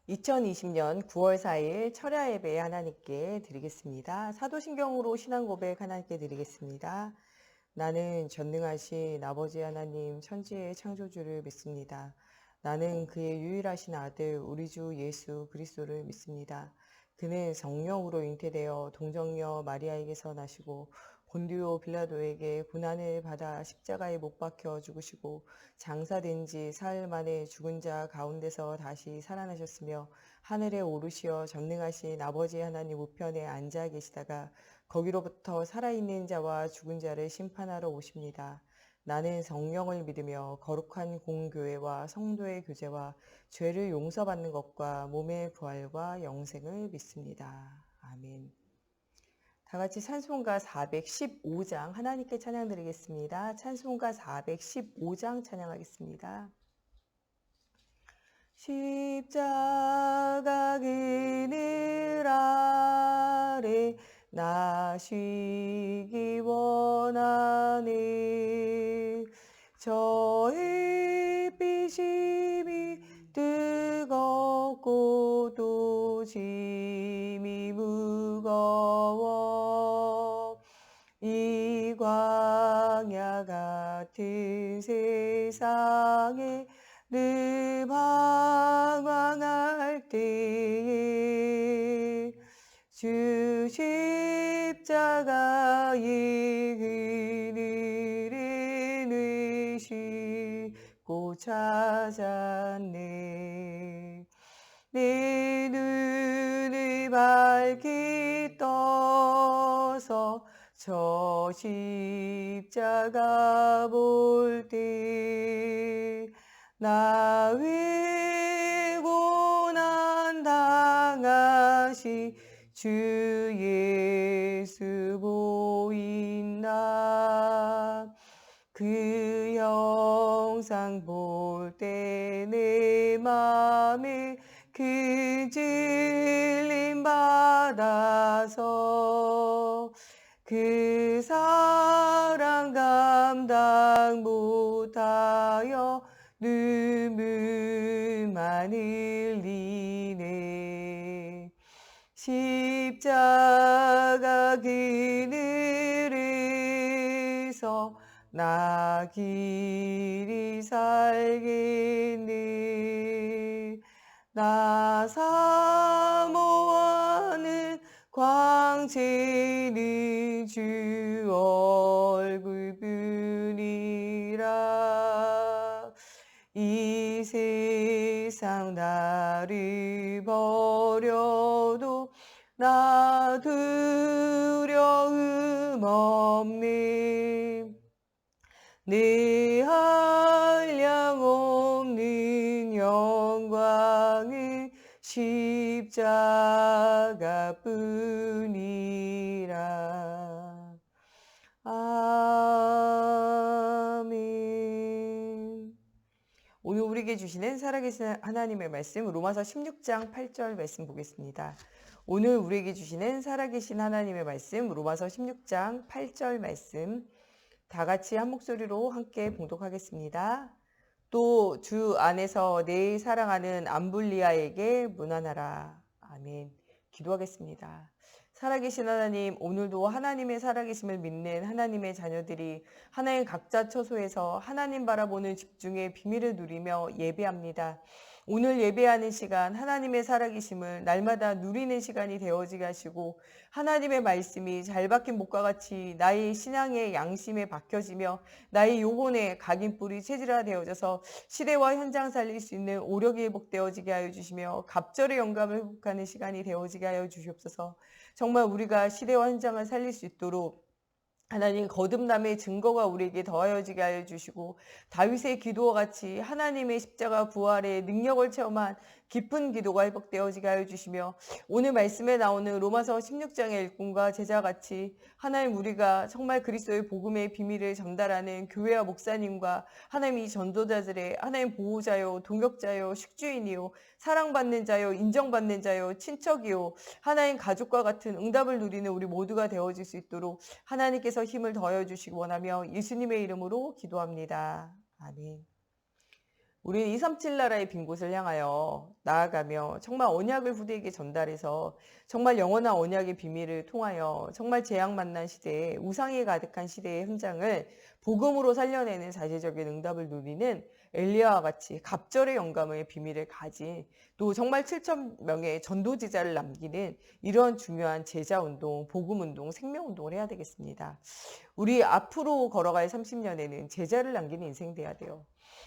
2020년 9월 4일 철야 예배 하나님께 드리겠습니다. 사도신경으로 신앙 고백 하나님께 드리겠습니다. 나는 전능하신 아버지 하나님 천지의 창조주를 믿습니다. 나는 그의 유일하신 아들 우리 주 예수 그리스도를 믿습니다. 그는 성령으로 잉태되어 동정녀 마리아에게서 나시고 본디오 빌라도에게 고난을 받아 십자가에 못 박혀 죽으시고 장사된 지 사흘 만에 죽은 자 가운데서 다시 살아나셨으며 하늘에 오르시어 전능하신 아버지 하나님 우편에 앉아 계시다가 거기로부터 살아있는 자와 죽은 자를 심판하러 오십니다. 나는 성령을 믿으며 거룩한 공교회와 성도의 교제와 죄를 용서받는 것과 몸의 부활과 영생을 믿습니다. 아멘. 다 같이 찬송가 415장 하나님께 찬양 드리겠습니다. 찬송가 415장 찬양하겠습니다. 십자가 그늘 아래 나 쉬기 원하네. 저 햇빛이 뜨겁고 또 짐이 무거워 이 광야 같은 세상에 늘 방황할 때에 주 십자가의 그늘에 늘 쉬고 찾았네. 내 눈을 밝게 떠서 저 십자가 볼 때 나의 고난 당하신 주 예수 보인다. 그 형상 볼 때 내 맘에 그 질림 받아서 그 사랑 감당 못하여 눈물만 흘리네. 십자가 그늘에서 나 길이 살겠네. 나 사모하는 광채는 주 얼굴뿐이라. 이 세상 나를 버려도 나 두려움 없네. 내 한량없는 영광은 십자가뿐이라. 아멘. 오늘 우리에게 주시는 살아계신 하나님의 말씀 로마서 16장 8절 말씀 보겠습니다. 오늘 우리에게 주시는 살아계신 하나님의 말씀 로마서 16장 8절 말씀 다 같이 한 목소리로 함께 봉독하겠습니다. 또 주 안에서 내 사랑하는 암블리아에게 문안하라. 아멘. 기도하겠습니다. 살아계신 하나님, 오늘도 하나님의 살아계심을 믿는 하나님의 자녀들이 하나님 각자 처소에서 하나님 바라보는 집중의 비밀을 누리며 예배합니다. 오늘 예배하는 시간 하나님의 살아계심을 날마다 누리는 시간이 되어지게 하시고 하나님의 말씀이 잘 박힌 목과 같이 나의 신앙의 양심에 박혀지며 나의 영혼에 각인뿔이 체질화되어져서 시대와 현장 살릴 수 있는 오력이 회복되어지게 하여 주시며 갑절의 영감을 회복하는 시간이 되어지게 하여 주시옵소서. 정말 우리가 시대와 현장을 살릴 수 있도록 하나님 거듭남의 증거가 우리에게 더하여지게 하여 주시고 다윗의 기도와 같이 하나님의 십자가 부활의 능력을 체험한 깊은 기도가 회복되어지게 하여 주시며 오늘 말씀에 나오는 로마서 16장의 일꾼과 제자같이 하나님 우리가 정말 그리스도의 복음의 비밀을 전달하는 교회와 목사님과 하나님 이 전도자들의 하나님 보호자요 동역자요 숙주인이요 사랑받는 자요 인정받는 자요 친척이요 하나님 가족과 같은 응답을 누리는 우리 모두가 되어질 수 있도록 하나님께서 힘을 더해 주시기 원하며 예수님의 이름으로 기도합니다. 아멘. 우리는 237 나라의 빈 곳을 향하여 나아가며 정말 언약을 후대에게 전달해서 정말 영원한 언약의 비밀을 통하여 정말 재앙 만난 시대에 우상이 가득한 시대의 현장을 복음으로 살려내는 사실적인 응답을 누리는 엘리야와 같이 갑절의 영감의 비밀을 가진 또 정말 7천 명의 전도지자를 남기는 이런 중요한 제자운동, 복음운동, 생명운동을 해야 되겠습니다. 우리 앞으로 걸어갈 30년에는 제자를 남기는 인생 돼야 돼요.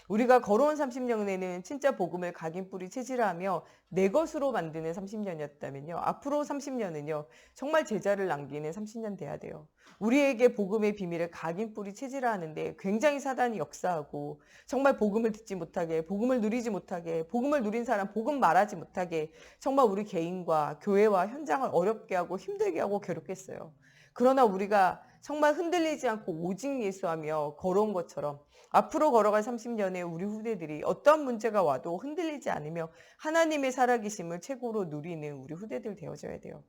우리가 걸어온 30년에는 진짜 복음을 각인 뿌리 체질화하며 내 것으로 만드는 30년이었다면요. 앞으로 30년은요. 정말 제자를 남기는 30년 돼야 돼요. 우리에게 복음의 비밀을 각인 뿌리 체질화하는데 굉장히 사단이 역사하고 정말 복음을 듣지 못하게, 복음을 누리지 못하게, 복음을 누린 사람 복음 말하지 못하게 정말 우리 개인과 교회와 현장을 어렵게 하고 힘들게 하고 괴롭게 했어요. 그러나 우리가 정말 흔들리지 않고 오직 예수하며 걸어온 것처럼 앞으로 걸어갈 30년에 우리 후대들이 어떠한 문제가 와도 흔들리지 않으며 하나님의 살아계심을 최고로 누리는 우리 후대들 되어져야 돼요.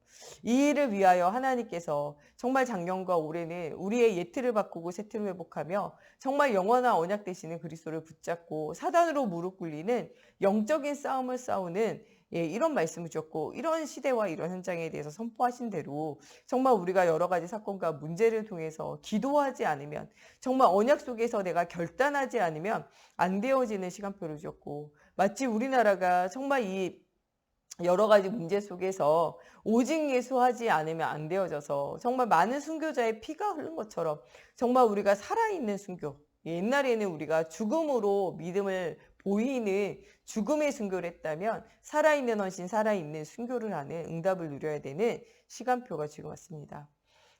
이 일을 위하여 하나님께서 정말 작년과 올해는 우리의 옛틀을 바꾸고 새 틀을 회복하며 정말 영원한 언약 되시는 그리스도를 붙잡고 사단으로 무릎 꿇리는 영적인 싸움을 싸우는 이런 말씀을 주셨고 이런 시대와 이런 현장에 대해서 선포하신 대로 정말 우리가 여러 가지 사건과 문제를 통해서 기도하지 않으면 정말 언약 속에서 내가 결단하지 않으면 안 되어지는 시간표를 주셨고 마치 우리나라가 정말 이 여러 가지 문제 속에서 오직 예수하지 않으면 안 되어져서 정말 많은 순교자의 피가 흐른 것처럼 정말 우리가 살아있는 순교, 옛날에는 우리가 죽음으로 믿음을 보이는 죽음의 순교를 했다면 살아있는 헌신, 살아있는 순교를 하는 응답을 누려야 되는 시간표가 지금 왔습니다.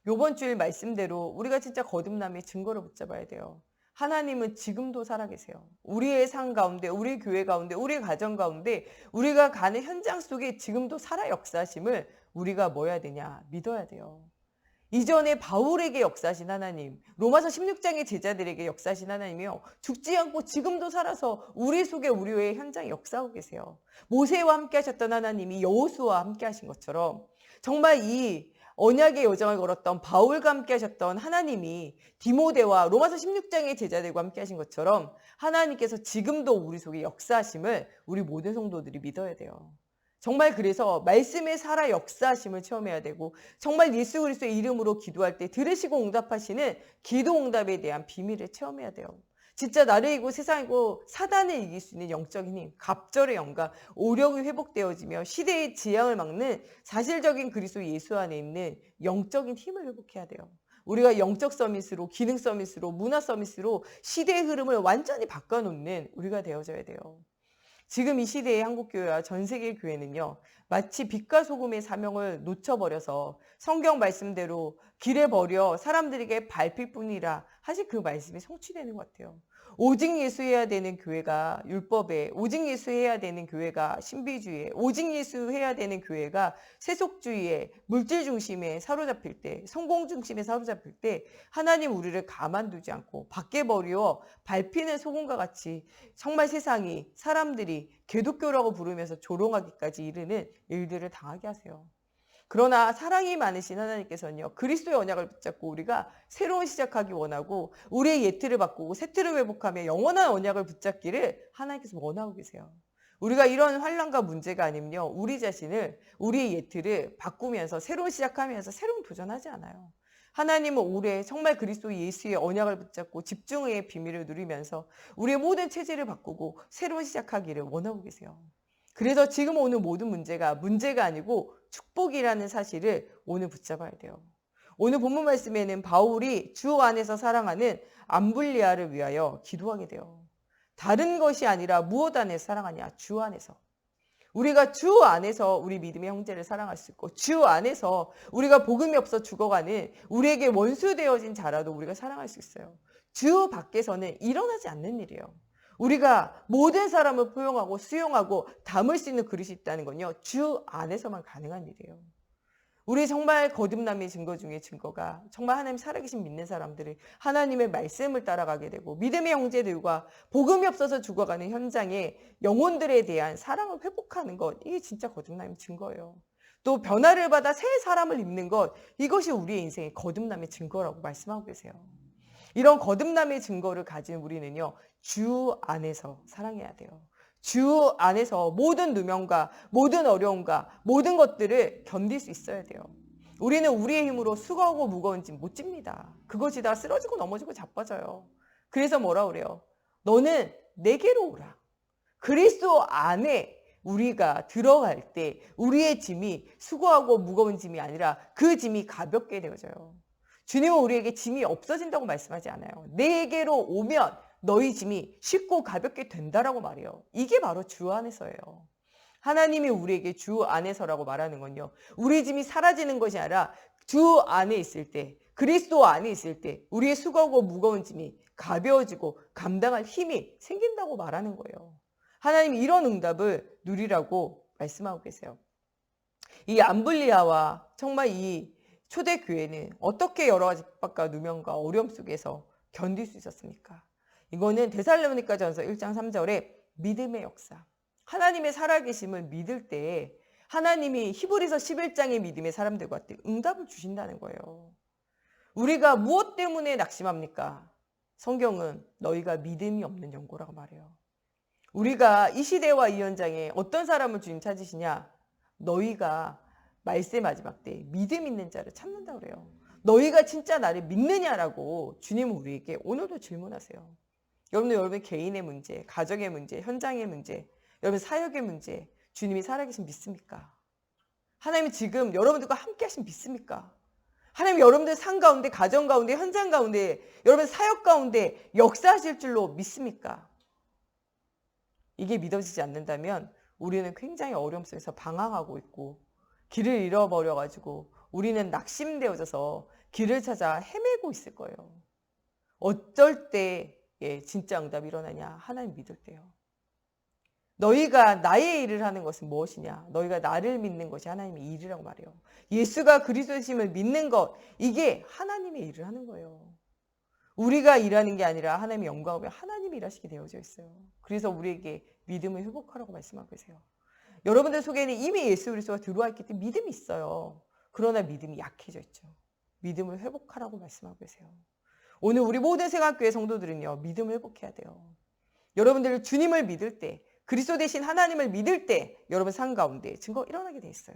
이번 주일 말씀대로 우리가 진짜 거듭남의 증거를 붙잡아야 돼요. 하나님은 지금도 살아계세요. 우리의 삶 가운데, 우리 교회 가운데, 우리 가정 가운데 우리가 가는 현장 속에 지금도 살아 역사하심을 우리가 뭐 해야 되냐? 믿어야 돼요. 이전에 바울에게 역사하신 하나님, 로마서 16장의 제자들에게 역사하신 하나님이요. 죽지 않고 지금도 살아서 우리 속에 우리의 현장에 역사하고 계세요. 모세와 함께 하셨던 하나님이 여호수아와 함께 하신 것처럼 정말 이 언약의 여정을 걸었던 바울과 함께 하셨던 하나님이 디모데와 로마서 16장의 제자들과 함께 하신 것처럼 하나님께서 지금도 우리 속에 역사하심을 우리 모든 성도들이 믿어야 돼요. 정말 그래서 말씀의 살아 역사하심을 체험해야 되고 정말 예수 그리스도의 이름으로 기도할 때 들으시고 응답하시는 기도 응답에 대한 비밀을 체험해야 돼요. 진짜 나를 이기고 세상이고 사단을 이길 수 있는 영적인 힘, 갑절의 영감, 오력이 회복되어지며 시대의 지향을 막는 사실적인 그리스도 예수 안에 있는 영적인 힘을 회복해야 돼요. 우리가 영적 서밋으로, 기능 서밋으로, 문화 서밋으로 시대의 흐름을 완전히 바꿔놓는 우리가 되어져야 돼요. 지금 이 시대의 한국교회와 전 세계 교회는요. 마치 빛과 소금의 사명을 놓쳐버려서 성경 말씀대로 길에 버려 사람들에게 밟힐 뿐이라 사실 그 말씀이 성취되는 것 같아요. 오직 예수해야 되는 교회가 율법에, 오직 예수해야 되는 교회가 신비주의에, 오직 예수해야 되는 교회가 세속주의에, 물질 중심에 사로잡힐 때, 성공 중심에 사로잡힐 때 하나님 우리를 가만두지 않고 밖에 버려 밟히는 소금과 같이 정말 세상이 사람들이 개독교라고 부르면서 조롱하기까지 이르는 일들을 당하게 하세요. 그러나 사랑이 많으신 하나님께서는요. 그리스도의 언약을 붙잡고 우리가 새로운 시작하기 원하고 우리의 옛틀을 바꾸고 새 틀을 회복하며 영원한 언약을 붙잡기를 하나님께서 원하고 계세요. 우리가 이런 환난과 문제가 아니면요. 우리 자신을 우리의 옛틀을 바꾸면서 새로운 시작하면서 새로운 도전하지 않아요. 하나님은 올해 정말 그리스도 예수의 언약을 붙잡고 집중의 비밀을 누리면서 우리의 모든 체질을 바꾸고 새로운 시작하기를 원하고 계세요. 그래서 지금 오늘 모든 문제가 아니고 축복이라는 사실을 오늘 붙잡아야 돼요. 오늘 본문 말씀에는 바울이 주 안에서 사랑하는 암블리아를 위하여 기도하게 돼요. 다른 것이 아니라 무엇 안에서 사랑하냐? 주 안에서. 우리가 주 안에서 우리 믿음의 형제를 사랑할 수 있고 주 안에서 우리가 복음이 없어 죽어가는 우리에게 원수 되어진 자라도 우리가 사랑할 수 있어요. 주 밖에서는 일어나지 않는 일이에요. 우리가 모든 사람을 포용하고 수용하고 담을 수 있는 그릇이 있다는 건요. 주 안에서만 가능한 일이에요. 우리 정말 거듭남의 증거 중에 증거가 정말 하나님 살아계신 믿는 사람들이 하나님의 말씀을 따라가게 되고 믿음의 형제들과 복음이 없어서 죽어가는 현장에 영혼들에 대한 사랑을 회복하는 것, 이게 진짜 거듭남의 증거예요. 또 변화를 받아 새 사람을 입는 것, 이것이 우리의 인생의 거듭남의 증거라고 말씀하고 계세요. 이런 거듭남의 증거를 가진 우리는요. 주 안에서 사랑해야 돼요. 주 안에서 모든 누명과 모든 어려움과 모든 것들을 견딜 수 있어야 돼요. 우리는 우리의 힘으로 수고하고 무거운 짐 못 집니다. 그것이다 쓰러지고 넘어지고 자빠져요. 그래서 뭐라 그래요? 너는 내게로 오라. 그리스도 안에 우리가 들어갈 때 우리의 짐이 수고하고 무거운 짐이 아니라 그 짐이 가볍게 되어져요. 주님은 우리에게 짐이 없어진다고 말씀하지 않아요. 내게로 오면 너희 짐이 쉽고 가볍게 된다라고 말해요. 이게 바로 주 안에서예요. 하나님이 우리에게 주 안에서라고 말하는 건요. 우리 짐이 사라지는 것이 아니라 주 안에 있을 때, 그리스도 안에 있을 때 우리의 수고하고 무거운 짐이 가벼워지고 감당할 힘이 생긴다고 말하는 거예요. 하나님이 이런 응답을 누리라고 말씀하고 계세요. 이 암블리아와 정말 이 초대교회는 어떻게 여러 가지 핍박과 누명과 어려움 속에서 견딜 수 있었습니까? 이거는 데살로니가전서 1장 3절에 믿음의 역사. 하나님의 살아계심을 믿을 때 하나님이 히브리서 11장의 믿음의 사람들과 응답을 주신다는 거예요. 우리가 무엇 때문에 낙심합니까? 성경은 너희가 믿음이 없는 영고라고 말해요. 우리가 이 시대와 이 현장에 어떤 사람을 주님 찾으시냐? 너희가 말세 마지막 때 믿음 있는 자를 찾는다고 그래요. 너희가 진짜 나를 믿느냐라고 주님은 우리에게 오늘도 질문하세요. 여러분 개인의 문제, 가정의 문제, 현장의 문제, 여러분 사역의 문제, 주님이 살아계신 믿습니까? 하나님이 지금 여러분들과 함께 하신 믿습니까? 하나님 여러분들 삶 가운데, 가정 가운데, 현장 가운데, 여러분 사역 가운데 역사하실 줄로 믿습니까? 이게 믿어지지 않는다면 우리는 굉장히 어려움 속에서 방황하고 있고 길을 잃어버려가지고 우리는 낙심되어져서 길을 찾아 헤매고 있을 거예요. 어쩔 때 진짜 응답이 일어나냐? 하나님 믿을 때요. 너희가 나의 일을 하는 것은 무엇이냐? 너희가 나를 믿는 것이 하나님의 일이라고 말해요. 예수가 그리스도심을 믿는 것, 이게 하나님의 일을 하는 거예요. 우리가 일하는 게 아니라 하나님의 영광을 하나님이 일하시게 되어져 있어요. 그래서 우리에게 믿음을 회복하라고 말씀하고 계세요. 여러분들 속에는 이미 예수 그리스도가 들어와 있기 때문에 믿음이 있어요. 그러나 믿음이 약해져 있죠. 믿음을 회복하라고 말씀하고 계세요. 오늘 우리 모든 생활교회 성도들은요, 믿음을 회복해야 돼요. 여러분들 주님을 믿을 때, 그리스도 대신 하나님을 믿을 때 여러분 삶 가운데 증거 일어나게 돼 있어요.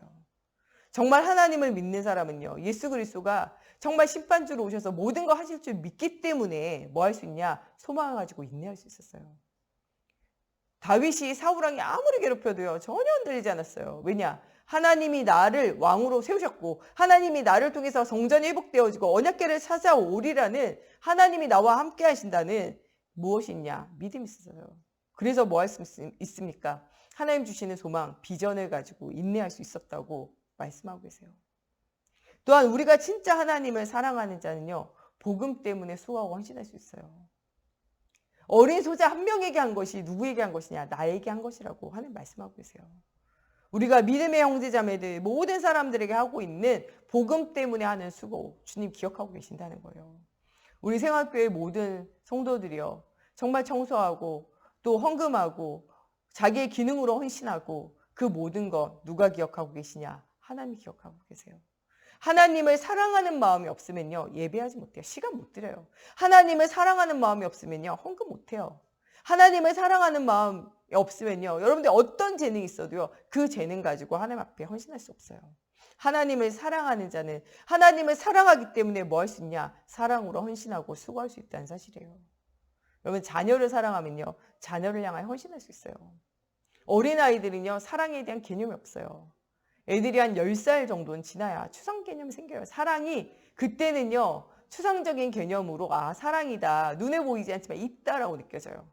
정말 하나님을 믿는 사람은요, 예수 그리스도가 정말 심판주로 오셔서 모든 거 하실 줄 믿기 때문에 뭐 할 수 있냐? 소망을 가지고 인내할 수 있었어요. 다윗이 사울왕이 아무리 괴롭혀도요, 전혀 흔들리지 않았어요. 왜냐? 하나님이 나를 왕으로 세우셨고 하나님이 나를 통해서 성전이 회복되어지고 언약궤를 찾아오리라는, 하나님이 나와 함께 하신다는 무엇이 있냐? 믿음이 있어요. 그래서 뭐 할 수 있습니까? 하나님 주시는 소망, 비전을 가지고 인내할 수 있었다고 말씀하고 계세요. 또한 우리가 진짜 하나님을 사랑하는 자는요, 복음 때문에 수고하고 헌신할 수 있어요. 어린 소자 한 명에게 한 것이 누구에게 한 것이냐? 나에게 한 것이라고 하나님 말씀하고 계세요. 우리가 믿음의 형제자매들 모든 사람들에게 하고 있는 복음 때문에 하는 수고, 주님 기억하고 계신다는 거예요. 우리 생활교회 모든 성도들이요, 정말 청소하고 또 헌금하고 자기의 기능으로 헌신하고 그 모든 것 누가 기억하고 계시냐? 하나님이 기억하고 계세요. 하나님을 사랑하는 마음이 없으면요, 예배하지 못해요. 시간 못 드려요. 하나님을 사랑하는 마음이 없으면요, 헌금 못해요. 하나님을 사랑하는 마음이 없으면요, 여러분들 어떤 재능이 있어도요, 그 재능 가지고 하나님 앞에 헌신할 수 없어요. 하나님을 사랑하는 자는 하나님을 사랑하기 때문에 뭐 할 수 있냐? 사랑으로 헌신하고 수고할 수 있다는 사실이에요. 여러분 자녀를 사랑하면요, 자녀를 향하여 헌신할 수 있어요. 어린아이들은요, 사랑에 대한 개념이 없어요. 애들이 한 10살 정도는 지나야 추상 개념이 생겨요. 사랑이 그때는요, 추상적인 개념으로 사랑이다, 눈에 보이지 않지만 있다라고 느껴져요.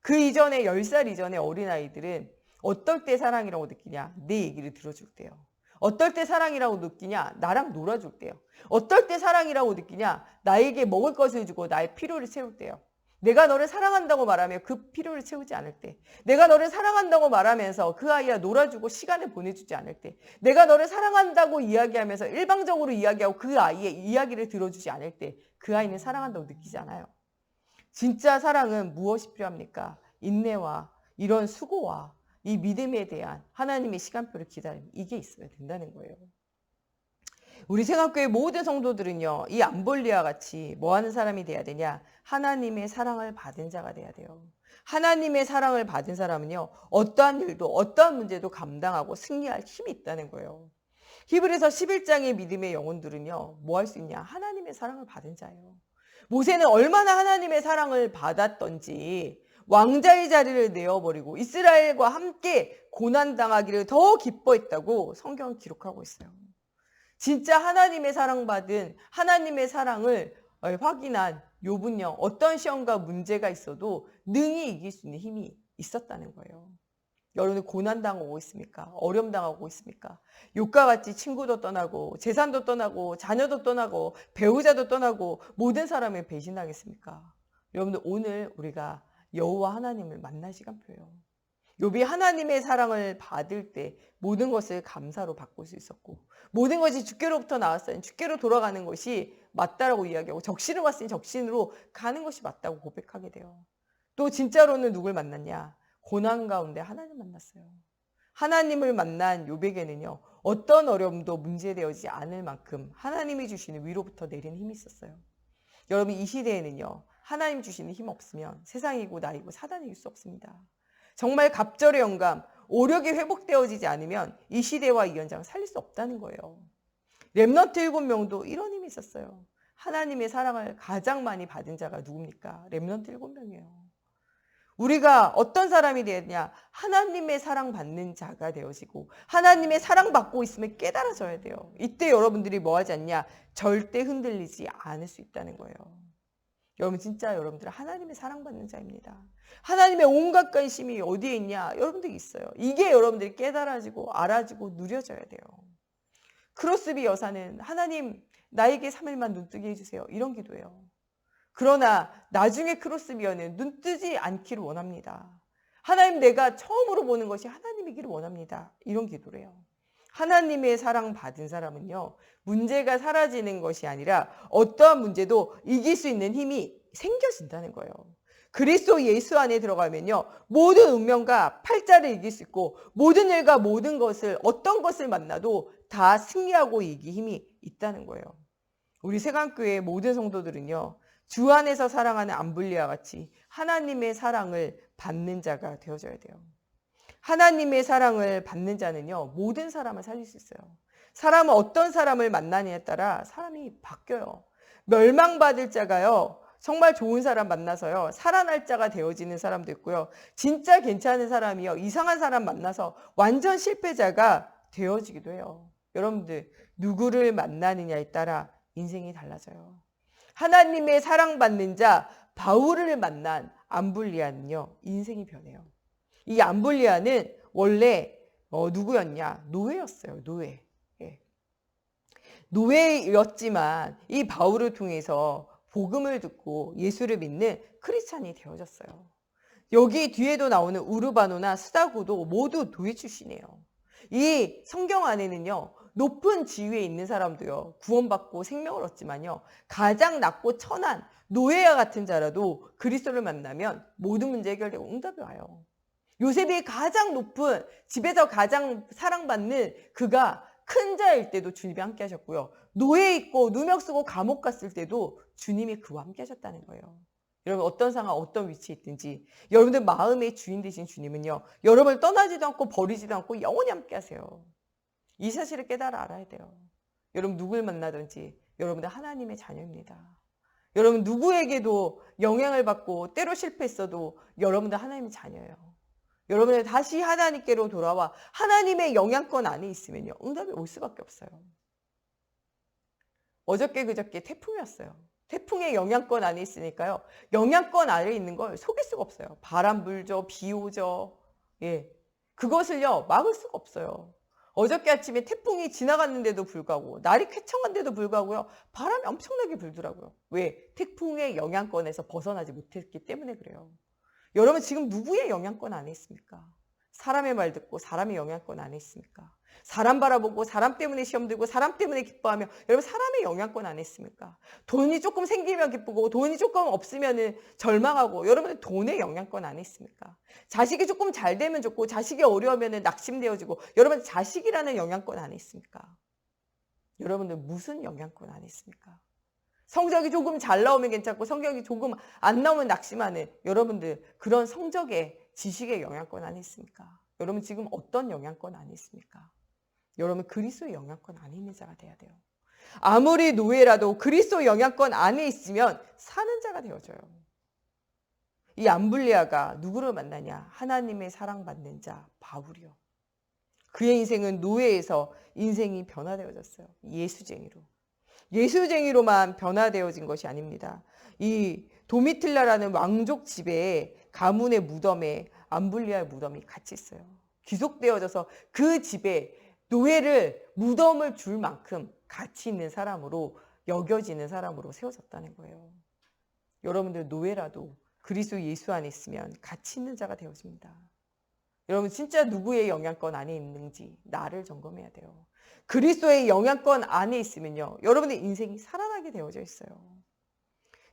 그 이전에 10살 이전의 어린아이들은 어떨 때 사랑이라고 느끼냐? 내 얘기를 들어줄 때요. 어떨 때 사랑이라고 느끼냐? 나랑 놀아줄 때요. 어떨 때 사랑이라고 느끼냐? 나에게 먹을 것을 주고 나의 필요를 채울 때요. 내가 너를 사랑한다고 말하며 그 필요를 채우지 않을 때, 내가 너를 사랑한다고 말하면서 그 아이와 놀아주고 시간을 보내주지 않을 때, 내가 너를 사랑한다고 이야기하면서 일방적으로 이야기하고 그 아이의 이야기를 들어주지 않을 때, 그 아이는 사랑한다고 느끼지 않아요. 진짜 사랑은 무엇이 필요합니까? 인내와 이런 수고와 이 믿음에 대한 하나님의 시간표를 기다림, 이게 있어야 된다는 거예요. 우리 생각교회 모든 성도들은요, 이 암볼리와 같이 뭐 하는 사람이 돼야 되냐? 하나님의 사랑을 받은 자가 돼야 돼요. 하나님의 사랑을 받은 사람은요, 어떠한 일도, 어떠한 문제도 감당하고 승리할 힘이 있다는 거예요. 히브리서 11장의 믿음의 영혼들은요, 뭐 할 수 있냐? 하나님의 사랑을 받은 자예요. 모세는 얼마나 하나님의 사랑을 받았던지 왕자의 자리를 내어버리고 이스라엘과 함께 고난당하기를 더 기뻐했다고 성경은 기록하고 있어요. 진짜 하나님의 사랑받은 하나님의 사랑을 확인한 욥은요, 어떤 시험과 문제가 있어도 능히 이길 수 있는 힘이 있었다는 거예요. 여러분들 고난당하고 있습니까? 어려움당하고 있습니까? 욥과 같이 친구도 떠나고 재산도 떠나고 자녀도 떠나고 배우자도 떠나고 모든 사람을 배신하겠습니까? 여러분들 오늘 우리가 여호와 하나님을 만날 시간표예요. 욥이 하나님의 사랑을 받을 때 모든 것을 감사로 바꿀 수 있었고 모든 것이 주께로부터 나왔으니 주께로 돌아가는 것이 맞다라고 이야기하고 적신으로 왔으니 적신으로 가는 것이 맞다고 고백하게 돼요. 또 진짜로는 누굴 만났냐? 고난 가운데 하나님 만났어요. 하나님을 만난 욥에게는요, 어떤 어려움도 문제되어지지 않을 만큼 하나님이 주시는 위로부터 내리는 힘이 있었어요. 여러분 이 시대에는요, 하나님 주시는 힘 없으면 세상이고 나이고 사단이 이길 수 없습니다. 정말 갑절의 영감, 오력이 회복되어지지 않으면 이 시대와 이 현장을 살릴 수 없다는 거예요. 렘넌트 7명도 이런 힘이 있었어요. 하나님의 사랑을 가장 많이 받은 자가 누굽니까? 렘넌트 7명이에요. 우리가 어떤 사람이 되었냐? 하나님의 사랑받는 자가 되어지고 하나님의 사랑받고 있으면 깨달아져야 돼요. 이때 여러분들이 뭐 하지 않냐? 절대 흔들리지 않을 수 있다는 거예요. 여러분 진짜 여러분들은 하나님의 사랑받는 자입니다. 하나님의 온갖 관심이 어디에 있냐? 여러분들이 있어요. 이게 여러분들이 깨달아지고 알아지고 누려져야 돼요. 크로스비 여사는 하나님 나에게 3일만 눈뜨게 해주세요. 이런 기도예요. 그러나 나중에 크로스비어는 눈 뜨지 않기를 원합니다. 하나님 내가 처음으로 보는 것이 하나님이기를 원합니다. 이런 기도를 해요. 하나님의 사랑 받은 사람은요, 문제가 사라지는 것이 아니라 어떠한 문제도 이길 수 있는 힘이 생겨진다는 거예요. 그리스도 예수 안에 들어가면요, 모든 운명과 팔자를 이길 수 있고 모든 일과 모든 것을 어떤 것을 만나도 다 승리하고 이길 힘이 있다는 거예요. 우리 세강교회 모든 성도들은요, 주 안에서 사랑하는 암블리와 같이 하나님의 사랑을 받는 자가 되어져야 돼요. 하나님의 사랑을 받는 자는요, 모든 사람을 살릴 수 있어요. 사람은 어떤 사람을 만나느냐에 따라 사람이 바뀌어요. 멸망받을 자가요, 정말 좋은 사람 만나서요, 살아날 자가 되어지는 사람도 있고요. 진짜 괜찮은 사람이요, 이상한 사람 만나서 완전 실패자가 되어지기도 해요. 여러분들, 누구를 만나느냐에 따라 인생이 달라져요. 하나님의 사랑받는 자 바울을 만난 암블리아는요, 인생이 변해요. 이 암블리아는 원래 누구였냐? 노예였어요. 노예. 예. 노예였지만 이 바울을 통해서 복음을 듣고 예수를 믿는 크리스찬이 되어졌어요. 여기 뒤에도 나오는 우르바노나 스다고도 모두 노예 출신이에요. 이 성경 안에는요, 높은 지위에 있는 사람도요, 구원받고 생명을 얻지만요, 가장 낮고 천한 노예와 같은 자라도 그리스도를 만나면 모든 문제 해결되고 응답이 와요. 요셉이 가장 높은 집에서 가장 사랑받는 그가 큰 자일 때도 주님이 함께 하셨고요. 노예 있고 누명 쓰고 감옥 갔을 때도 주님이 그와 함께 하셨다는 거예요. 여러분 어떤 상황 어떤 위치에 있든지 여러분들 마음의 주인 되신 주님은요, 여러분을 떠나지도 않고 버리지도 않고 영원히 함께 하세요. 이 사실을 깨달아 알아야 돼요. 여러분 누굴 만나든지 여러분들 하나님의 자녀입니다. 여러분 누구에게도 영향을 받고 때로 실패했어도 여러분들 하나님의 자녀예요. 여러분들 다시 하나님께로 돌아와 하나님의 영향권 안에 있으면요, 응답이 올 수밖에 없어요. 어저께 그저께 태풍이 왔어요. 태풍의 영향권 안에 있으니까요, 영향권 아래에 있는 걸 속일 수가 없어요. 바람 불죠, 비 오죠. 예, 그것을요 막을 수가 없어요. 어저께 아침에 태풍이 지나갔는데도 불구하고 날이 쾌청한데도 불구하고요, 바람이 엄청나게 불더라고요. 왜? 태풍의 영향권에서 벗어나지 못했기 때문에 그래요. 여러분 지금 누구의 영향권 안에 있습니까? 사람의 말 듣고 사람의 영향권 안에 있습니까? 사람 바라보고 사람 때문에 시험 들고 사람 때문에 기뻐하며 여러분 사람의 영향권 안에 있습니까? 돈이 조금 생기면 기쁘고 돈이 조금 없으면 절망하고 여러분 돈의 영향권 안에 있습니까? 자식이 조금 잘 되면 좋고 자식이 어려우면 낙심되어지고 여러분 자식이라는 영향권 안에 있습니까? 여러분들 무슨 영향권 안에 있습니까? 성적이 조금 잘 나오면 괜찮고 성적이 조금 안 나오면 낙심하는 여러분들, 그런 성적의 지식의 영향권 안에 있습니까? 여러분 지금 어떤 영향권 안에 있습니까? 여러분 그리스도의 영향권 안에 있는 자가 돼야 돼요. 아무리 노예라도 그리스도 영향권 안에 있으면 사는 자가 되어져요. 이 암블리아가 누구를 만나냐? 하나님의 사랑받는 자 바울이요. 그의 인생은 노예에서 인생이 변화되어졌어요. 예수쟁이로. 예수쟁이로만 변화되어진 것이 아닙니다. 이 도미틸라라는 왕족 집에 가문의 무덤에 암블리아의 무덤이 같이 있어요. 귀속되어져서 그 집에 노예를 무덤을 줄 만큼 가치 있는 사람으로 여겨지는 사람으로 세워졌다는 거예요. 여러분들 노예라도 그리스도 예수 안에 있으면 가치 있는 자가 되어집니다. 여러분 진짜 누구의 영향권 안에 있는지 나를 점검해야 돼요. 그리스도의 영향권 안에 있으면요, 여러분의 인생이 살아나게 되어져 있어요.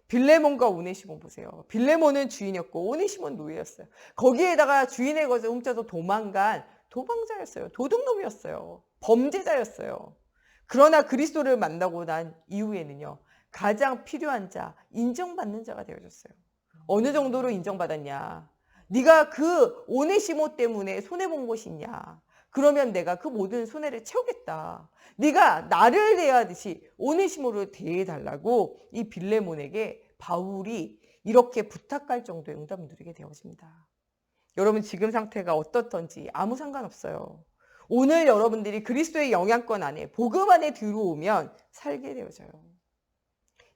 빌레몬과 오네시몬 보세요. 빌레몬은 주인이었고 오네시몬은 노예였어요. 거기에다가 주인의 것을 훔쳐서 도망간 도망자였어요. 도둑놈이었어요. 범죄자였어요. 그러나 그리스도를 만나고 난 이후에는요, 가장 필요한 자, 인정받는 자가 되어졌어요. 어느 정도로 인정받았냐? 네가 그 오네시모 때문에 손해본 것이 있냐? 그러면 내가 그 모든 손해를 채우겠다. 네가 나를 대하듯이 오네시모를 대해달라고 이 빌레몬에게 바울이 이렇게 부탁할 정도의 응답을 누리게 되어집니다. 여러분 지금 상태가 어떻던지 아무 상관없어요. 오늘 여러분들이 그리스도의 영향권 안에, 복음 안에 들어오면 살게 되어져요.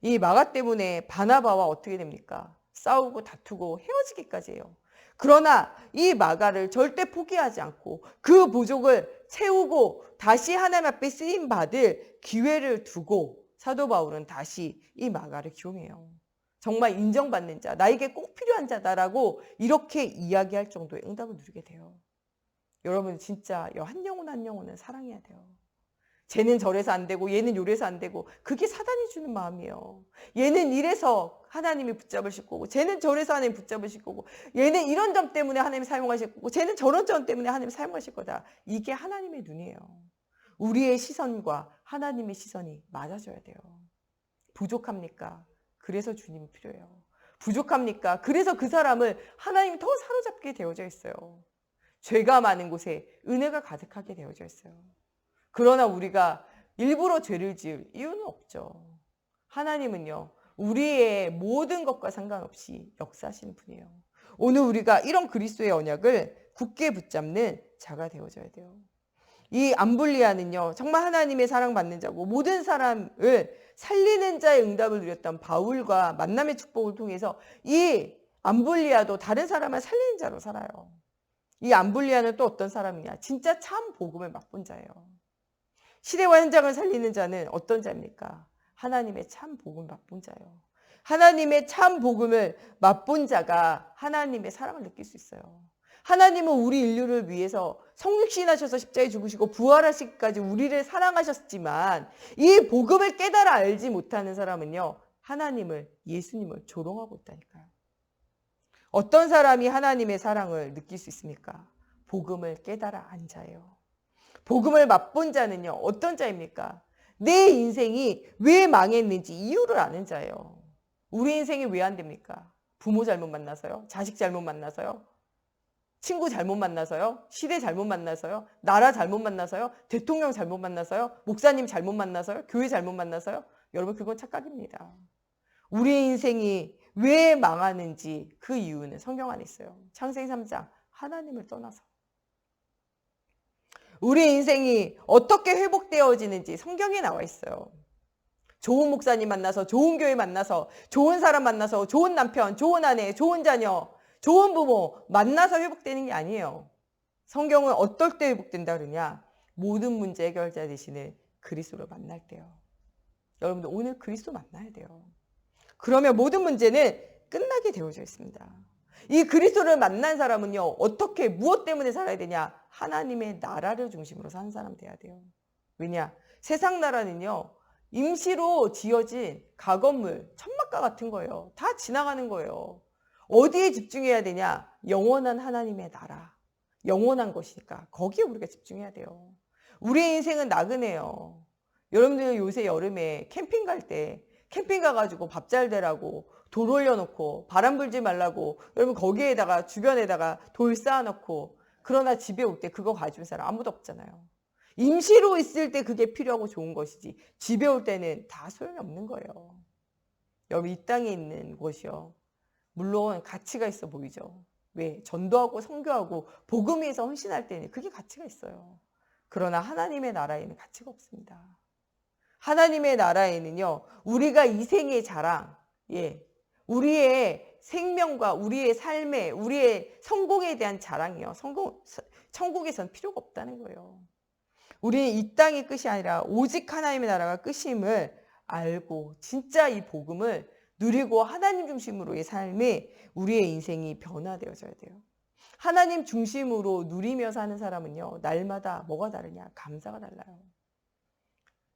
이 마가 때문에 바나바와 어떻게 됩니까? 싸우고 다투고 헤어지기까지 해요. 그러나 이 마가를 절대 포기하지 않고 그 부족을 채우고 다시 하나님 앞에 쓰임 받을 기회를 두고 사도 바울은 다시 이 마가를 기용해요. 정말 인정받는 자, 나에게 꼭 필요한 자다라고 이렇게 이야기할 정도의 응답을 누리게 돼요. 여러분 진짜 한 영혼 한 영혼은 사랑해야 돼요. 쟤는 저래서 안 되고 얘는 요래서 안 되고, 그게 사단이 주는 마음이에요. 얘는 이래서 하나님이 붙잡으실 거고, 쟤는 저래서 하나님 붙잡으실 거고, 얘는 이런 점 때문에 하나님 사용하실 거고, 쟤는 저런 점 때문에 하나님 사용하실 거다. 이게 하나님의 눈이에요. 우리의 시선과 하나님의 시선이 맞아져야 돼요. 부족합니까? 그래서 주님이 필요해요. 부족합니까? 그래서 그 사람을 하나님이 더 사로잡게 되어져 있어요. 죄가 많은 곳에 은혜가 가득하게 되어져 있어요. 그러나 우리가 일부러 죄를 지을 이유는 없죠. 하나님은요, 우리의 모든 것과 상관없이 역사하시는 분이에요. 오늘 우리가 이런 그리스도의 언약을 굳게 붙잡는 자가 되어져야 돼요. 이 암블리아는요, 정말 하나님의 사랑받는 자고 모든 사람을 살리는 자의 응답을 누렸던 바울과 만남의 축복을 통해서 이 암블리아도 다른 사람을 살리는 자로 살아요. 이 암블리아는 또 어떤 사람이냐? 진짜 참 복음을 맛본 자예요. 시대와 현장을 살리는 자는 어떤 자입니까? 하나님의 참 복음 맛본 자예요. 하나님의 참 복음을 맛본 자가 하나님의 사랑을 느낄 수 있어요. 하나님은 우리 인류를 위해서 성육신하셔서 십자가에 죽으시고 부활하시기까지 우리를 사랑하셨지만 이 복음을 깨달아 알지 못하는 사람은요, 하나님을, 예수님을 조롱하고 있다니까요. 어떤 사람이 하나님의 사랑을 느낄 수 있습니까? 복음을 깨달아 안 자예요. 복음을 맛본 자는요, 어떤 자입니까? 내 인생이 왜 망했는지 이유를 아는 자예요. 우리 인생이 왜 안 됩니까? 부모 잘못 만나서요? 자식 잘못 만나서요? 친구 잘못 만나서요? 시대 잘못 만나서요? 나라 잘못 만나서요? 대통령 잘못 만나서요? 목사님 잘못 만나서요? 교회 잘못 만나서요? 여러분 그건 착각입니다. 우리 인생이 왜 망하는지 그 이유는 성경 안에 있어요. 창세기 3장, 하나님을 떠나서. 우리 인생이 어떻게 회복되어지는지 성경에 나와 있어요. 좋은 목사님 만나서, 좋은 교회 만나서, 좋은 사람 만나서, 좋은 남편, 좋은 아내, 좋은 자녀, 좋은 부모 만나서 회복되는 게 아니에요. 성경은 어떨 때 회복된다 그러냐? 모든 문제 해결자 되시는 그리스도를 만날 때요. 여러분들 오늘 그리스도 만나야 돼요. 그러면 모든 문제는 끝나게 되어져 있습니다. 이 그리스도를 만난 사람은요, 어떻게, 무엇 때문에 살아야 되냐? 하나님의 나라를 중심으로 사는 사람 돼야 돼요. 왜냐? 세상 나라는요, 임시로 지어진 가건물, 천막과 같은 거예요. 다 지나가는 거예요. 어디에 집중해야 되냐? 영원한 하나님의 나라. 영원한 것이니까 거기에 우리가 집중해야 돼요. 우리의 인생은 나그네요. 여러분들 요새 여름에 캠핑 갈 때 캠핑 가가지고 밥 잘 되라고 돌 올려놓고 바람 불지 말라고 여러분 거기에다가 주변에다가 돌 쌓아놓고 그러나 집에 올 때 그거 가져온 사람 아무도 없잖아요. 임시로 있을 때 그게 필요하고 좋은 것이지 집에 올 때는 다 소용이 없는 거예요. 여러분 이 땅에 있는 곳이요. 물론 가치가 있어 보이죠. 왜? 전도하고 선교하고 복음 위해서 헌신할 때는 그게 가치가 있어요. 그러나 하나님의 나라에는 가치가 없습니다. 하나님의 나라에는요. 우리가 이 생의 자랑, 우리의 생명과 우리의 삶에 우리의 성공에 대한 자랑이요. 천국에선 필요가 없다는 거예요. 우리는 이 땅이 끝이 아니라 오직 하나님의 나라가 끝임을 알고 진짜 이 복음을 누리고 하나님 중심으로의 삶이 우리의 인생이 변화되어져야 돼요. 하나님 중심으로 누리며 사는 사람은요. 날마다 뭐가 다르냐? 감사가 달라요.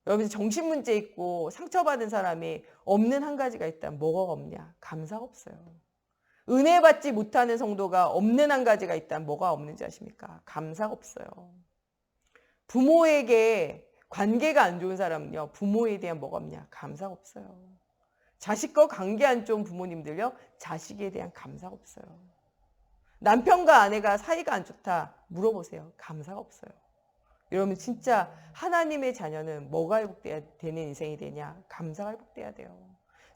여러분 정신 문제 있고 상처받은 사람이 없는 한 가지가 있다면 뭐가 없냐? 감사가 없어요. 은혜 받지 못하는 성도가 없는 한 가지가 있다면 뭐가 없는지 아십니까? 감사가 없어요. 부모에게 관계가 안 좋은 사람은요. 부모에 대한 뭐가 없냐? 감사가 없어요. 자식과 관계 안 좋은 부모님들요. 자식에 대한 감사가 없어요. 남편과 아내가 사이가 안 좋다 물어보세요. 감사가 없어요. 여러분 진짜 하나님의 자녀는 뭐가 회복돼야 되는 인생이 되냐? 감사가 회복돼야 돼요.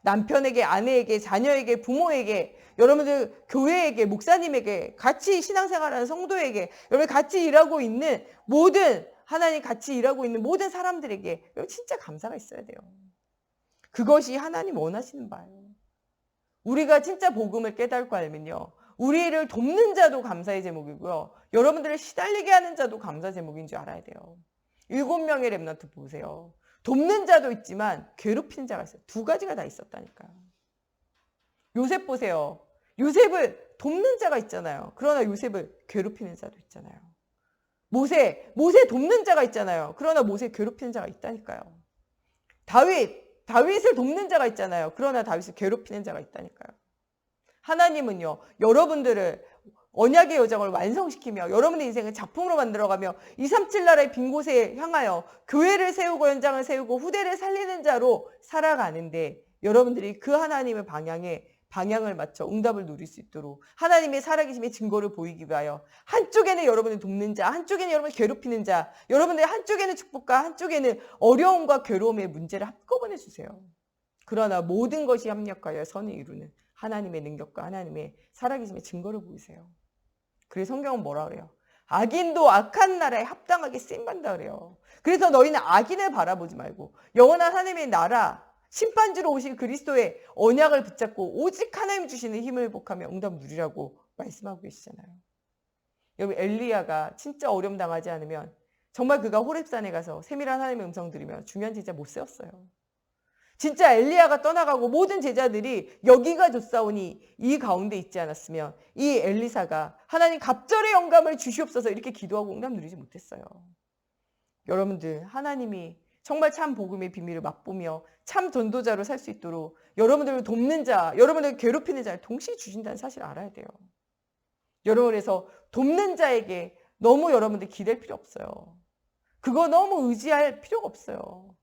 남편에게, 아내에게, 자녀에게, 부모에게, 여러분들 교회에게, 목사님에게, 같이 신앙생활하는 성도에게, 여러분 같이 일하고 있는 모든 하나님 같이 일하고 있는 모든 사람들에게 여러분 진짜 감사가 있어야 돼요. 그것이 하나님 원하시는 바예요. 우리가 진짜 복음을 깨닫고 알면요. 우리를 돕는 자도 감사의 제목이고요. 여러분들을 시달리게 하는 자도 감사 제목인 줄 알아야 돼요. 7명의 렘넌트 보세요. 돕는 자도 있지만 괴롭히는 자가 있어요. 두 가지가 다 있었다니까요. 요셉 보세요. 요셉을 돕는 자가 있잖아요. 그러나 요셉을 괴롭히는 자도 있잖아요. 모세 돕는 자가 있잖아요. 그러나 모세 괴롭히는 자가 있다니까요. 다윗을 돕는 자가 있잖아요. 그러나 다윗을 괴롭히는 자가 있다니까요. 하나님은요. 여러분들을 언약의 여정을 완성시키며 여러분의 인생을 작품으로 만들어가며 237 나라의 빈 곳에 향하여 교회를 세우고 연장을 세우고 후대를 살리는 자로 살아가는데 여러분들이 그 하나님의 방향을 맞춰 응답을 누릴 수 있도록 하나님의 살아계심의 증거를 보이기 위하여 한쪽에는 여러분을 돕는 자, 한쪽에는 여러분을 괴롭히는 자, 여러분들 한쪽에는 축복과 한쪽에는 어려움과 괴로움의 문제를 한꺼번에 주세요. 그러나 모든 것이 합력하여 선을 이루는 하나님의 능력과 하나님의 살아계심의 증거를 보이세요. 그래서 성경은 뭐라 그래요? 악인도 악한 나라에 합당하게 쓰임받는다 그래요. 그래서 너희는 악인을 바라보지 말고 영원한 하나님의 나라, 심판주로 오신 그리스도의 언약을 붙잡고 오직 하나님 주시는 힘을 회복하며 응답 누리라고 말씀하고 계시잖아요. 여러분 엘리야가 진짜 어려움 당하지 않으면 정말 그가 호렙산에 가서 세밀한 하나님의 음성 들으며 중요한 제자 못 세웠어요. 진짜 엘리야가 떠나가고 모든 제자들이 여기가 좋사오니 이 가운데 있지 않았으면 이 엘리사가 하나님 갑절의 영감을 주시옵소서 이렇게 기도하고 응답 누리지 못했어요. 여러분들 하나님이 정말 참 복음의 비밀을 맛보며 참 전도자로 살 수 있도록 여러분들을 돕는 자, 여러분들을 괴롭히는 자를 동시에 주신다는 사실을 알아야 돼요. 여러분 그래서 돕는 자에게 너무 여러분들 기댈 필요 없어요. 그거 너무 의지할 필요가 없어요.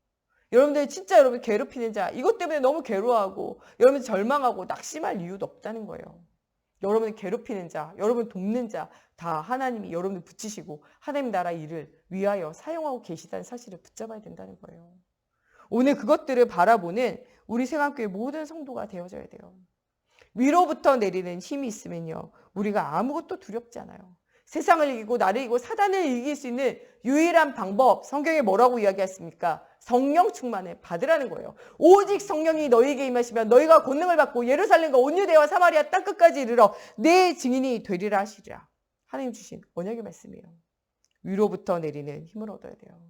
여러분들 진짜 여러분 괴롭히는 자, 이것 때문에 너무 괴로워하고 여러분 절망하고 낙심할 이유도 없다는 거예요. 여러분을 괴롭히는 자, 여러분 돕는 자 다 하나님이 여러분을 붙이시고 하나님 나라 일을 위하여 사용하고 계시다는 사실을 붙잡아야 된다는 거예요. 오늘 그것들을 바라보는 우리 생활교회 모든 성도가 되어져야 돼요. 위로부터 내리는 힘이 있으면요. 우리가 아무것도 두렵지 않아요. 세상을 이기고 나를 이기고 사단을 이길 수 있는 유일한 방법, 성경에 뭐라고 이야기했습니까? 성령 충만을 받으라는 거예요. 오직 성령이 너희에게 임하시면 너희가 권능을 받고 예루살렘과 온 유대와 사마리아 땅끝까지 이르러 내 증인이 되리라 하시리라. 하나님 주신 언약의 말씀이에요. 위로부터 내리는 힘을 얻어야 돼요.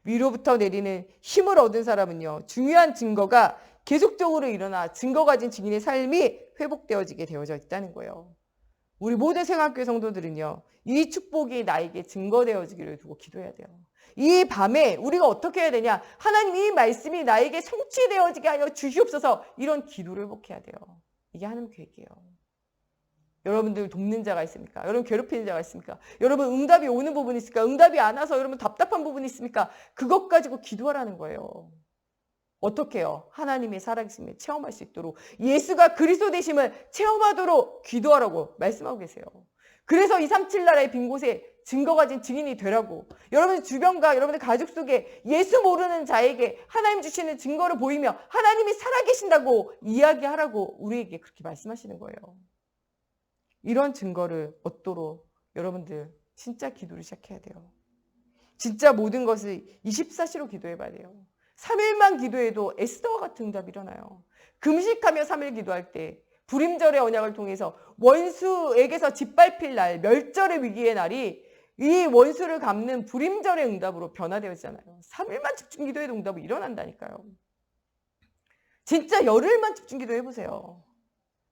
위로부터 내리는 힘을 얻은 사람은요. 중요한 증거가 계속적으로 일어나 증거 가진 증인의 삶이 회복되어지게 되어져 있다는 거예요. 우리 모든 생활교회 성도들은요. 이 축복이 나에게 증거되어지기를 두고 기도해야 돼요. 이 밤에 우리가 어떻게 해야 되냐? 하나님 이 말씀이 나에게 성취되어지게 하여 주시옵소서 이런 기도를 회복해야 돼요. 이게 하나님 계획이에요. 여러분들 돕는 자가 있습니까? 여러분 괴롭히는 자가 있습니까? 여러분 응답이 오는 부분이 있습니까? 응답이 안 와서 여러분 답답한 부분이 있습니까? 그것 가지고 기도하라는 거예요. 어떻게 해요? 하나님의 살아계심을 체험할 수 있도록 예수가 그리스도 되심을 체험하도록 기도하라고 말씀하고 계세요. 그래서 237 나라의 빈 곳에 증거 가진 증인이 되라고 여러분의 주변과 여러분의 가족 속에 예수 모르는 자에게 하나님 주시는 증거를 보이며 하나님이 살아계신다고 이야기하라고 우리에게 그렇게 말씀하시는 거예요. 이런 증거를 얻도록 여러분들 진짜 기도를 시작해야 돼요. 진짜 모든 것을 24시로 기도해봐야 돼요. 3일만 기도해도 에스더와 같은 응답이 일어나요. 금식하며 3일 기도할 때 불임절의 언약을 통해서 원수에게서 짓밟힐 날, 멸절의 위기의 날이 이 원수를 갚는 불임절의 응답으로 변화되어지잖아요. 3일만 집중 기도해도 응답이 일어난다니까요. 진짜 열흘만 집중 기도해보세요.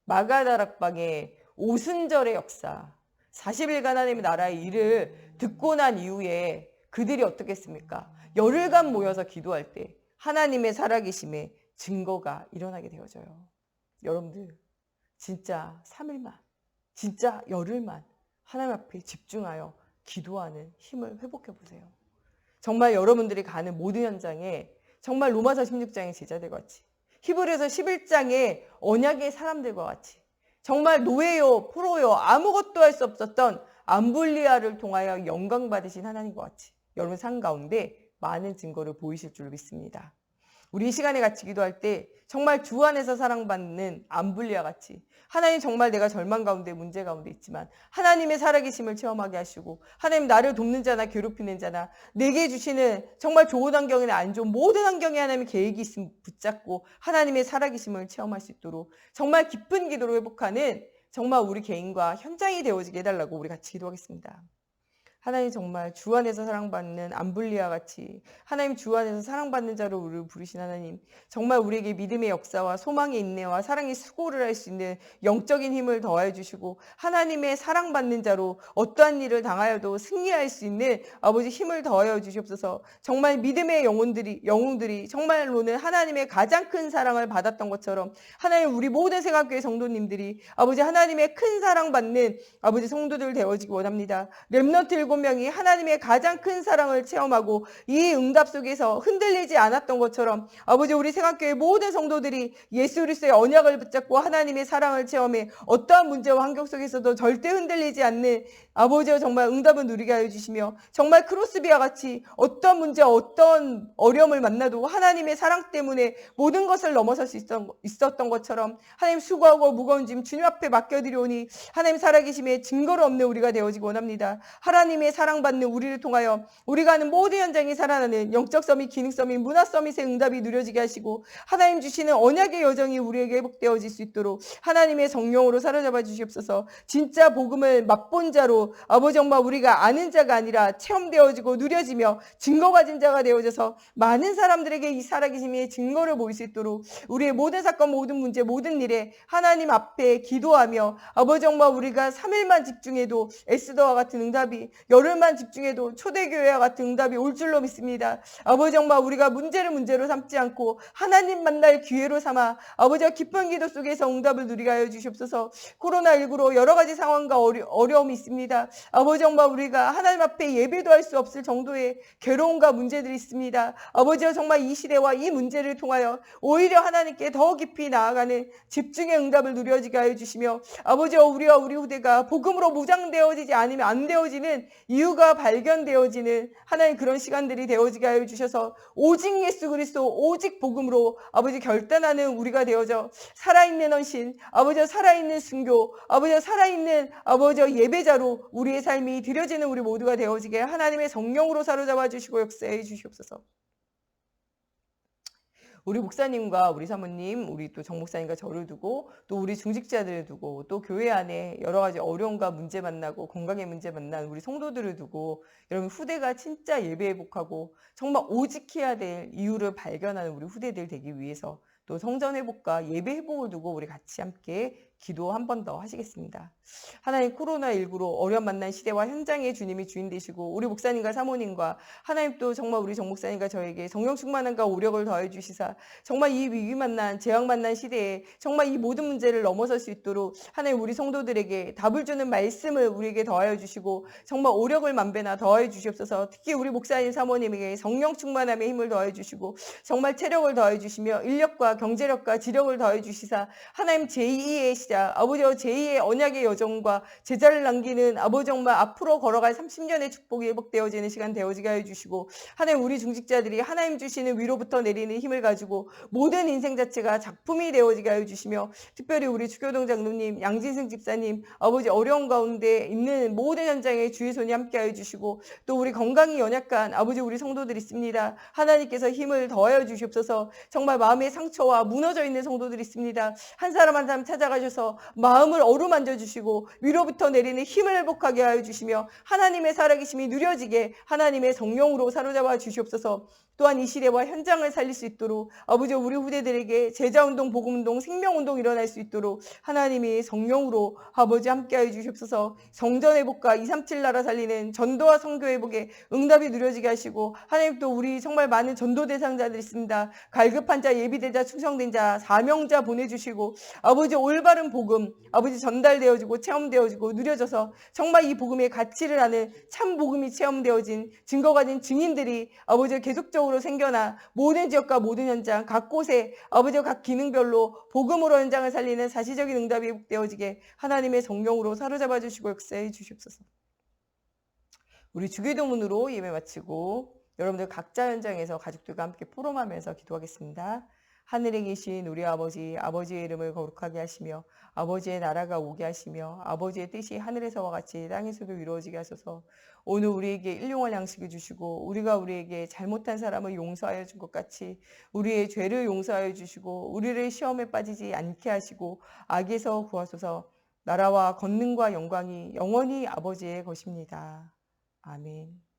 마가다락방의 오순절의 역사, 40일간 하나님의 나라의 일을 듣고 난 이후에 그들이 어떻게 했습니까? 열흘간 모여서 기도할 때 하나님의 살아계심의 증거가 일어나게 되어져요. 여러분들 진짜 3일만, 진짜 열흘만 하나님 앞에 집중하여 기도하는 힘을 회복해 보세요. 정말 여러분들이 가는 모든 현장에 정말 로마서 16장의 제자들과 같이 히브리서 11장의 언약의 사람들과 같이 정말 노예요, 포로요, 아무것도 할 수 없었던 암블리아를 통하여 영광 받으신 하나님과 같이 여러분 삶 가운데 많은 증거를 보이실 줄 믿습니다. 우리 이 시간에 같이 기도할 때 정말 주 안에서 사랑받는 암블리아 같이 하나님 정말 내가 절망 가운데 문제 가운데 있지만 하나님의 살아계심을 체험하게 하시고 하나님 나를 돕는 자나 괴롭히는 자나 내게 주시는 정말 좋은 환경이나 안 좋은 모든 환경에 하나님의 계획이 있음 붙잡고 하나님의 살아계심을 체험할 수 있도록 정말 깊은 기도로 회복하는 정말 우리 개인과 현장이 되어지게 해달라고 우리 같이 기도하겠습니다. 하나님 정말 주 안에서 사랑받는 암블리아 같이 하나님 주 안에서 사랑받는 자로 우리를 부르신 하나님 정말 우리에게 믿음의 역사와 소망의 인내와 사랑의 수고를 할 수 있는 영적인 힘을 더하여 주시고 하나님의 사랑받는 자로 어떠한 일을 당하여도 승리할 수 있는 아버지 힘을 더하여 주시옵소서. 정말 믿음의 영웅들이 정말로는 하나님의 가장 큰 사랑을 받았던 것처럼 하나님 우리 모든 생각교회 성도님들이 아버지 하나님의 큰 사랑받는 아버지 성도들 되어지기 원합니다. 렘넌트 7명이 하나님의 가장 큰 사랑을 체험하고 이 응답 속에서 흔들리지 않았던 것처럼 아버지 우리 생각교회 모든 성도들이 예수 그리스도의 언약을 붙잡고 하나님의 사랑을 체험해 어떠한 문제와 환경 속에서도 절대 흔들리지 않는 아버지와 정말 응답을 누리게 하여 주시며 정말 크로스비와 같이 어떤 문제 어떤 어려움을 만나도 하나님의 사랑 때문에 모든 것을 넘어설 수 있었던 것처럼 하나님 수고하고 무거운 짐 주님 앞에 맡겨드리오니 하나님 살아계심의 증거로 없는 우리가 되어지기 원합니다. 하나님의 사랑받는 우리를 통하여 우리가 하는 모든 현장이 살아나는 영적 서밋, 기능 서밋, 문화 서밋의 응답이 누려지게 하시고 하나님 주시는 언약의 여정이 우리에게 회복되어질 수 있도록 하나님의 성령으로 사로잡아 주시옵소서. 진짜 복음을 맛본 자로 아버지 정말 우리가 아는 자가 아니라 체험되어지고 누려지며 증거 가진 자가 되어져서 많은 사람들에게 이 살아계심의 증거를 보일 수 있도록 우리의 모든 사건 모든 문제 모든 일에 하나님 앞에 기도하며 아버지 정말 우리가 3일만 집중해도 에스더와 같은 응답이 열흘만 집중해도 초대교회와 같은 응답이 올 줄로 믿습니다. 아버지 정말 우리가 문제를 문제로 삼지 않고 하나님 만날 기회로 삼아 아버지와 깊은 기도 속에서 응답을 누리게 하여 주시옵소서. 코로나19로 여러 가지 상황과 어려움이 있습니다. 아버지 정말 우리가 하나님 앞에 예배도 할 수 없을 정도의 괴로움과 문제들이 있습니다. 아버지와 정말 이 시대와 이 문제를 통하여 오히려 하나님께 더 깊이 나아가는 집중의 응답을 누려지게 하여 주시며 아버지와 우리와 우리 후대가 복음으로 무장되어지지 않으면 안 되어지는 이유가 발견되어지는 하나님 그런 시간들이 되어지게 하여 주셔서 오직 예수 그리스도 오직 복음으로 아버지 결단하는 우리가 되어져 살아있는 헌신 아버지와 살아있는 순교 아버지와 살아있는 아버지와 예배자로 우리의 삶이 드려지는 우리 모두가 되어지게 하나님의 성령으로 사로잡아 주시고 역사해 주시옵소서. 우리 목사님과 우리 사모님, 우리 또 정 목사님과 저를 두고 또 우리 중직자들을 두고 또 교회 안에 여러 가지 어려움과 문제 만나고 건강의 문제 만난 우리 성도들을 두고 여러분 후대가 진짜 예배 회복하고 정말 오직 해야 될 이유를 발견하는 우리 후대들 되기 위해서 또 성전 회복과 예배 회복을 두고 우리 같이 함께 기도 한 번 더 하시겠습니다. 하나님, 코로나19로 어려움 만난 시대와 현장의 주님이 주인 되시고 우리 목사님과 사모님과 하나님 또 정말 우리 정 목사님과 저에게 성령 충만함과 오력을 더해 주시사 정말 이 위기 만난 재앙 만난 시대에 정말 이 모든 문제를 넘어설 수 있도록 하나님 우리 성도들에게 답을 주는 말씀을 우리에게 더하여 주시고 정말 오력을 만배나 더하여 주시옵소서. 특히 우리 목사님 사모님에게 성령 충만함의 힘을 더해 주시고 정말 체력을 더해 주시며 인력과 경제력과 지력을 더해 주시사 하나님 제2의 시작 아버지와 제2의 언약의 여정과 제자를 남기는 아버지 정말 앞으로 걸어갈 30년의 축복이 회복되어지는 시간 되어지게 해주시고 하나님 우리 중직자들이 하나님 주시는 위로부터 내리는 힘을 가지고 모든 인생 자체가 작품이 되어지게 해주시며 특별히 우리 추교동 장로님 양진승 집사님 아버지 어려운 가운데 있는 모든 현장에 주의 손이 함께 해주시고 또 우리 건강이 연약한 아버지 우리 성도들 있습니다. 하나님께서 힘을 더하여 주시옵소서. 정말 마음의 상처와 무너져 있는 성도들이 있습니다. 한 사람 한 사람 찾아가셔서 마음을 어루만져 주시고 위로부터 내리는 힘을 회복하게 하여 주시며 하나님의 살아계심이 누려지게 하나님의 성령으로 사로잡아 주시옵소서. 또한 이 시대와 현장을 살릴 수 있도록 아버지 우리 후대들에게 제자운동, 복음운동, 생명운동 일어날 수 있도록 하나님이 성령으로 아버지 함께하여 주시옵소서. 성전회복과 237 나라 살리는 전도와 선교회복에 응답이 누려지게 하시고 하나님 또 우리 정말 많은 전도 대상자들 있습니다. 갈급한 자, 예비된 자, 충성된 자, 사명자 보내주시고 아버지 올바른 복음 아버지 전달되어지고 체험되어지고 누려져서 정말 이 복음의 가치를 아는 참 복음이 체험되어진 증거 가진 증인들이 아버지 계속적으로 생겨나 모든 지역과 모든 현장 각 곳에 아버지와 각 기능별로 복음으로 현장을 살리는 사시적인 응답이 회복되어지게 하나님의 성령으로 사로잡아 주시고 역사해 주시옵소서. 우리 주기도문으로 예배 마치고 여러분들 각자 현장에서 가족들과 함께 포럼하면서 기도하겠습니다. 하늘에 계신 우리 아버지, 아버지의 이름을 거룩하게 하시며 아버지의 나라가 오게 하시며 아버지의 뜻이 하늘에서와 같이 땅에서도 이루어지게 하소서. 오늘 우리에게 일용할 양식을 주시고 우리가 우리에게 잘못한 사람을 용서하여 준 것 같이 우리의 죄를 용서하여 주시고 우리를 시험에 빠지지 않게 하시고 악에서 구하소서. 나라와 권능과 영광이 영원히 아버지의 것입니다. 아멘.